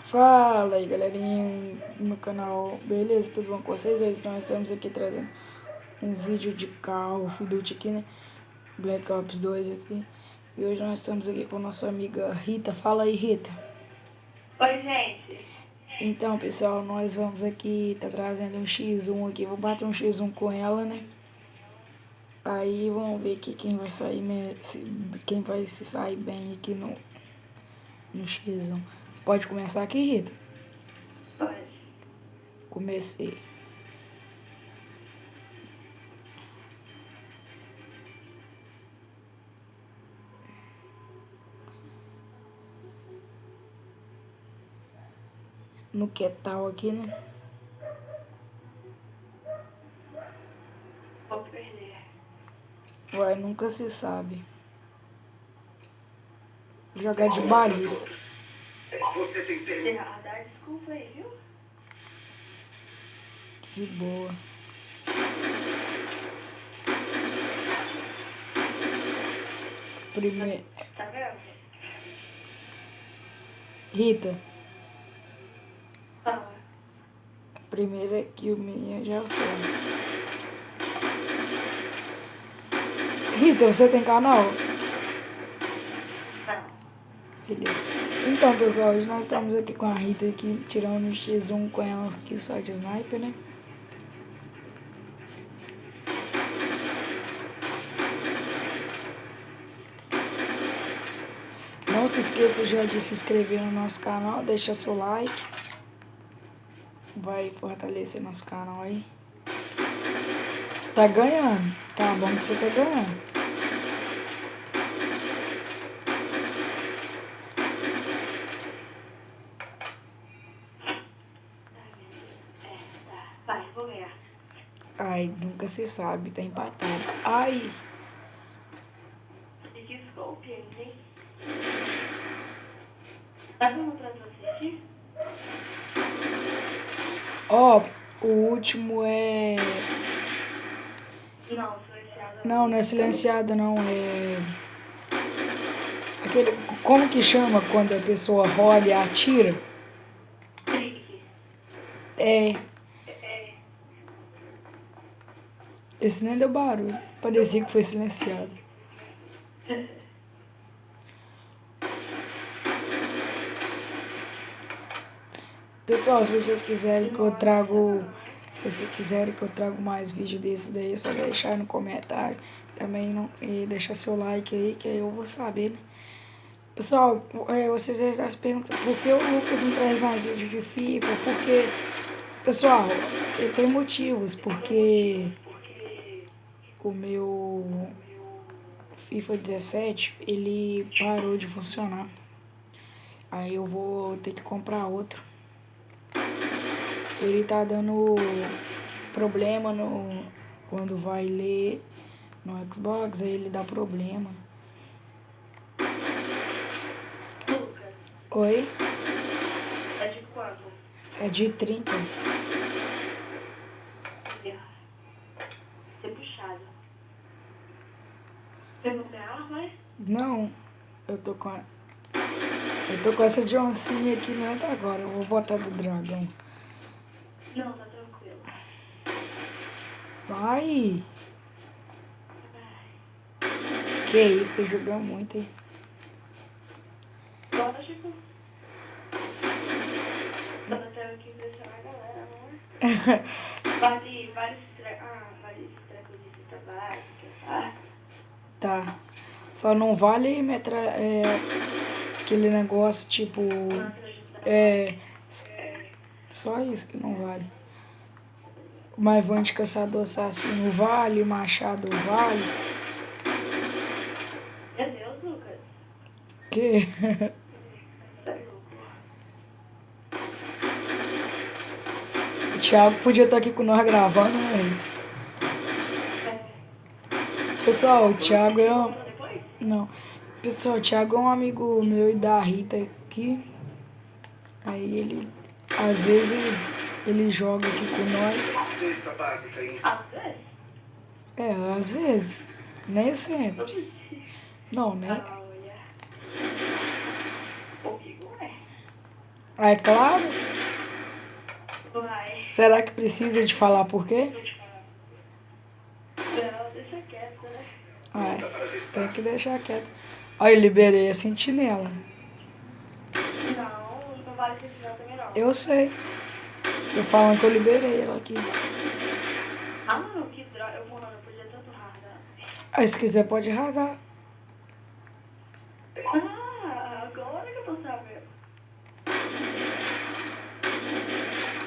Fala aí, galerinha do meu canal, beleza? Tudo bom com vocês? Hoje nós estamos aqui trazendo um vídeo de Call of Duty aqui, né? Black Ops 2 aqui. E hoje nós estamos aqui com a nossa amiga Rita. Fala aí, Rita. Oi, gente. Então, pessoal, nós vamos aqui, tá trazendo um X1 aqui. Vou bater um X1 com ela, né? Aí vamos ver aqui quem vai sair, quem vai se sair bem aqui no X1. Pode começar aqui, Rita? Pode. Comecei. No que tal aqui, né? Vou perder. Uai, nunca se sabe. Jogar de balista. Você tem permissão? Dá desculpa aí, viu? De boa. Primeiro. Tá vendo? Rita, Fala. primeira kill minha já foi. Rita, você tem canal? Não. Beleza. Então, pessoal, hoje nós estamos aqui com a Rita aqui, tirando o X1 com ela aqui só de sniper, né? Não se esqueça já de se inscrever no nosso canal, deixa seu like. Vai fortalecer nosso canal aí. Tá ganhando. Tá bom que você tá ganhando. Vai, vou ganhar. Ai, nunca se sabe, tá empatado. Ai, Desculpe, hein? Tá vendo pra assistir? ó, o último é... Não, silenciada. Não, não é silenciada, não. É... Aquele... Como que chama quando a pessoa rola e atira? Trick. É... Esse nem deu barulho. Parecia que foi silenciado. Pessoal, se vocês quiserem que eu trago... Se vocês quiserem que eu trago mais vídeo desses daí, é só deixar aí no comentário. Também não... e deixar seu like aí, que aí eu vou saber, né? Pessoal, vocês já se perguntam por que o Lucas não traz mais vídeo de FIFA? Porque, pessoal, ele tem motivos, porque o meu FIFA 17, ele parou de funcionar. Aí eu vou ter que comprar outro. Ele tá dando problema quando vai ler no Xbox, aí ele dá problema. Lucas, Oi? é de quanto? É de 30. Ser puxado. Você não tem arma, é? Não, eu tô com essa de oncinha aqui, não é da agora. Eu vou botar do dragão. Não, tá tranquilo. Vai! Que isso, tá jogando muito, hein? Lógico. Tô tentando aqui impressionar a galera, não é? Vários trecos de trabalho, tá? Tá. Só não vale aquele negócio tipo. É. Só isso que não vale. O Maivante Caçador Assassino vale, o Machado vale. Meu Deus, Lucas. Que? Você é louco. O Thiago podia estar aqui com nós gravando, né? Pessoal, o Thiago é um... Depois? Não. Pessoal, o Thiago é um amigo meu e da Rita aqui. Aí ele... Às vezes ele joga aqui com nós. Cesta básica em Às vezes? É, às vezes. Nem sempre. Não, né? Olha. Comigo é. Ah, é claro. Vai. Será que precisa de falar por quê? Não, deixa quieto, né? Ah, Pronta para tem despacho. que deixar quieto. Ó, eu liberei a sentinela. Não, não vale sentinela também não. Eu sei. Tô falando que eu liberei ela aqui. Ah, mano, que droga. Mano, eu podia tanto rardar. Aí se quiser pode radar. Ah, agora que eu tô sabendo.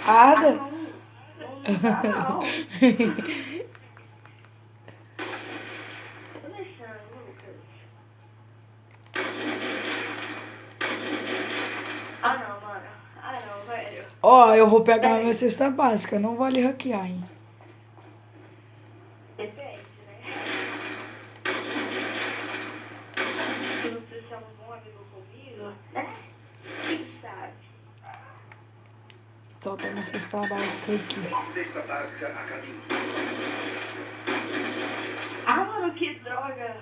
Ah, Arda? não. Não dá, não. Tô deixando, Lucas. Ah, não, mano. Ah, não, velho. Ó, eu vou pegar a minha cesta básica. Não vale hackear, hein? Depende, né? Se você é um bom amigo comigo, né? Quem sabe? Solta minha cesta básica aqui. Cesta básica a caminho. Ah, mano, que droga.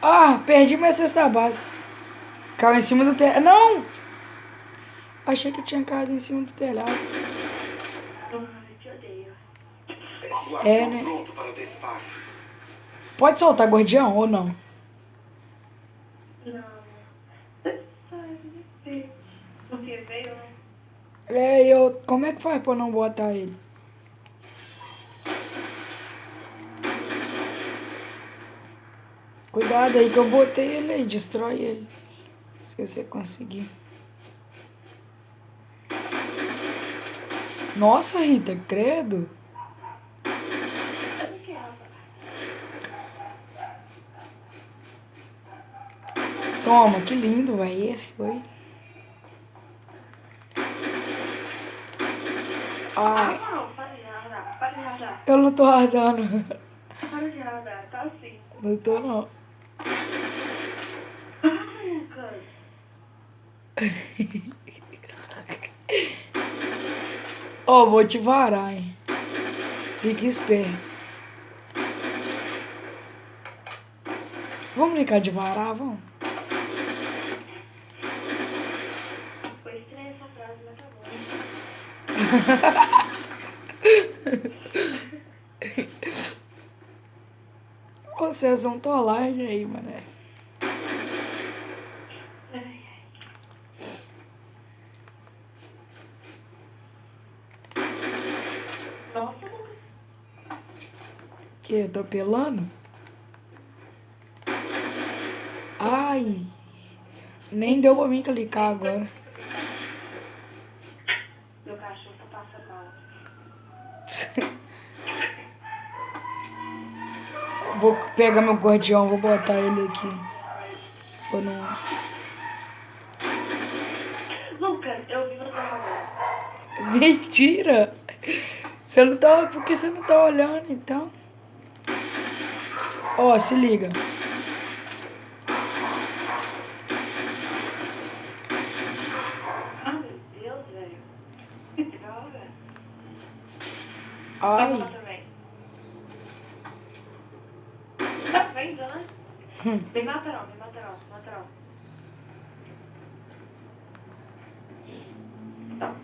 Ah, perdi minha cesta básica. Caiu em cima do telhado. Não! Achei que tinha caído em cima do telhado. Mano, eu te odeio. O É, avião né? pronto para o despacho. Pode soltar guardião ou não? Não. Sai, depende. Porque veio, né? É, eu. Como é que faz pra eu não botar ele? Cuidado aí que eu botei ele aí, destrói ele. Se você conseguir. Nossa, Rita, credo. Eu não quero. Toma, que lindo, vai. Esse foi. Ah, Ai, não, para de radar. Para de radar. eu não tô ardando. Para de radar. Tá assim. Não tô, não. Ah, Lucas. Ó, vou te varar, hein. Fique esperto. Vamos brincar de varar, vamos? Foi estranha essa frase, mas tá bom. Vocês vão tolagem aí, mané. Ai, ai. Nossa, Lucas. Que? Eu tô pelando? Ai, nem deu pra mim clicar agora. Meu cachorro tá passando mal. Vou pegar meu guardião, vou botar ele aqui. Pra não... Lucas, eu vi você rodando. Mentira! Você não tá... Por que você não tá olhando, então? Ó, se liga. Ah, meu Deus, velho. Que droga. Ai. Vamos lá também. Tá vendo, né? Me mata não, me mata não, me mata não. Tá.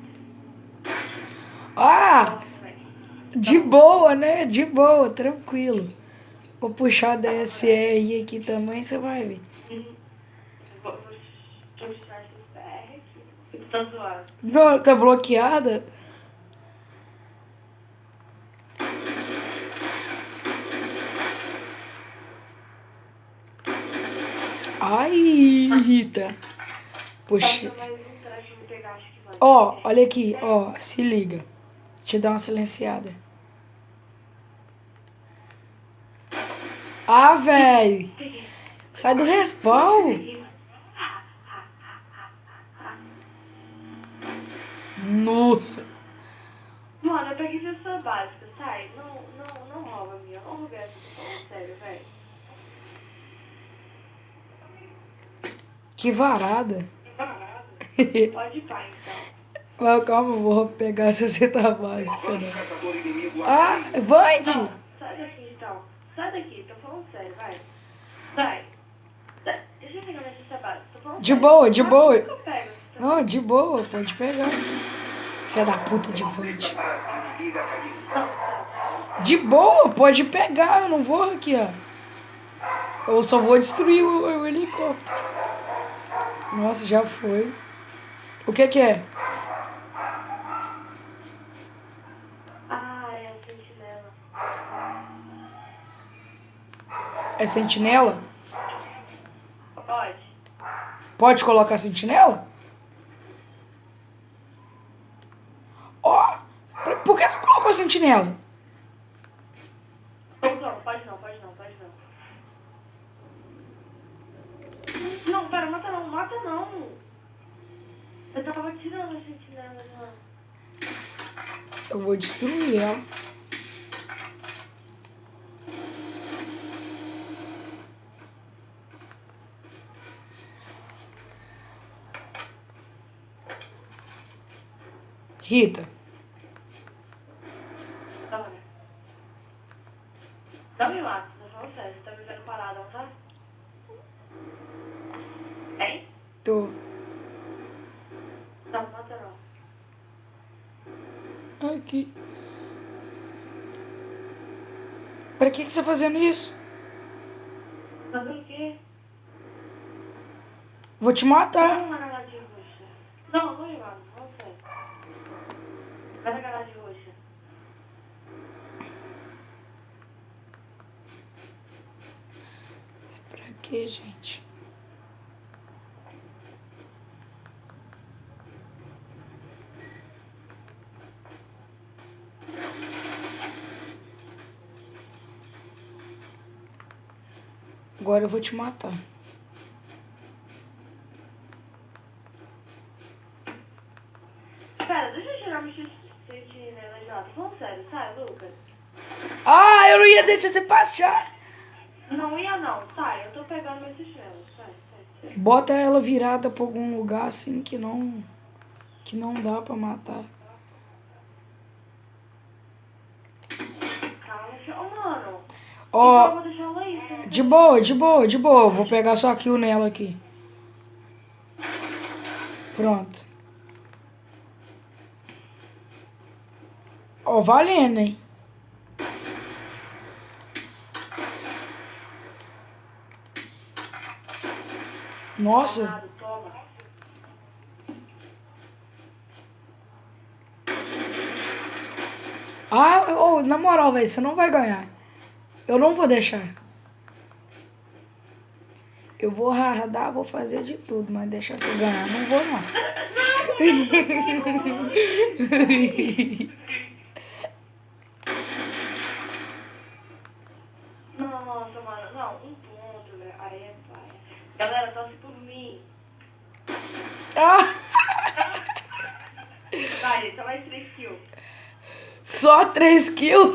Ah! Vamos lá também. De boa, né? De boa, tranquilo. Vou puxar a DSR aqui também, você vai ver. Vou puxar esses PR aqui. Eu tô zoando. Não, tá bloqueada? Ai, Rita. Puxa. Falta mais um traje que eu vou pegar, acho que vai. Ó, olha aqui, ó, se liga. Te dar uma silenciada. Ah, véi. Sai do respawn. Nossa. Mano, eu peguei cesta básica, sai. Não rouba a minha. Não rouba essa, tô falando sério, velho. Que varada. Pode ir pá, então. Mas calma, eu vou pegar essa cesta básica, Vamos, né? caçador inimigo a Ah, caminho. Vante! Não, sai daqui então. Sai daqui, tô falando sério, vai. Vai. Deixa eu pegar minha cesta básica, tô falando De sério. boa, de Ah, boa. por que eu pego essa cesta Não, de boa, pode pegar. Filha da puta de Cesta vante. básica inimiga a caminho. De boa, pode pegar, eu não vou aqui, ó. Eu só vou destruir o helicóptero. Nossa, já foi. O que é? Ah, é a sentinela. É sentinela? Pode. Pode colocar sentinela? Ó, por que você colocou sentinela? Não, pode não. Não, pera, mata não. Eu tava tirando a sentinela já. Eu vou destruir ela. Rita, Não me mata, não fala sério. Você tá me vendo parada, não tá? Hein? tô. Não, mata não. Aqui. Pra que você tá fazendo isso? Fazendo o quê? Vou te matar. Vai na garagem roxa. Não me mata, não sério. Vai na garagem roxa. Pra que, gente? Agora eu vou te matar. Pera, deixa eu tirar meu sentinela já. Tô falando sério, sai, Lucas. Ah, eu não ia deixar você passar. Não ia não, sai. Eu tô pegando meu sentinela. Sai. Bota ela virada pra algum lugar assim que não dá pra matar. Calma, ô mano. Ó, Eu vou deixar ela aí. Você não de boa. Eu vou pegar só a kill nela aqui. Pronto. Ó, valendo, hein? Nossa. nada, toma. Ah, na moral, velho, você não vai ganhar. Eu não vou deixar. Eu vou radar, vou fazer de tudo, mas deixar você ganhar, não vou não. Nossa, mano. Não, um ponto, velho. Aí é pai. Galera, torce por mim. Ah, Vai, só mais 3 kills. só 3 kills?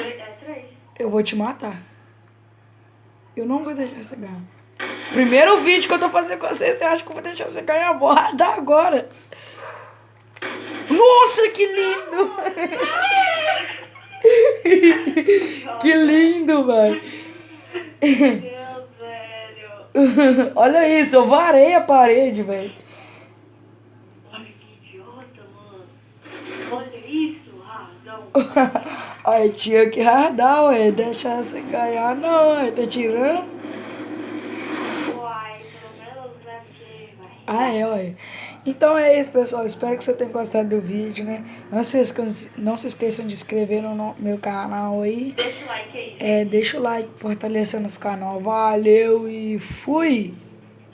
É 3? Eu vou te matar. Eu não vou deixar você ganhar. Primeiro vídeo que eu tô fazendo com você acha que eu vou deixar você ganhar? Vou radar agora. Nossa, que lindo! Que lindo, velho. Meu Deus, velho. Olha isso, eu varei a parede, velho. Olha que idiota, mano. Olha isso, razão. Aí tinha que radar, ué. Deixar você ganhar, não, ué. Tá tirando? Uai, pelo menos é porque, vai. Ah, é, ué. Então é isso, pessoal. Espero que você tenha gostado do vídeo, né? Não se esqueçam de se inscrever no meu canal aí. Deixa o like aí. Deixa o like, fortalecendo esse canal. Valeu e fui!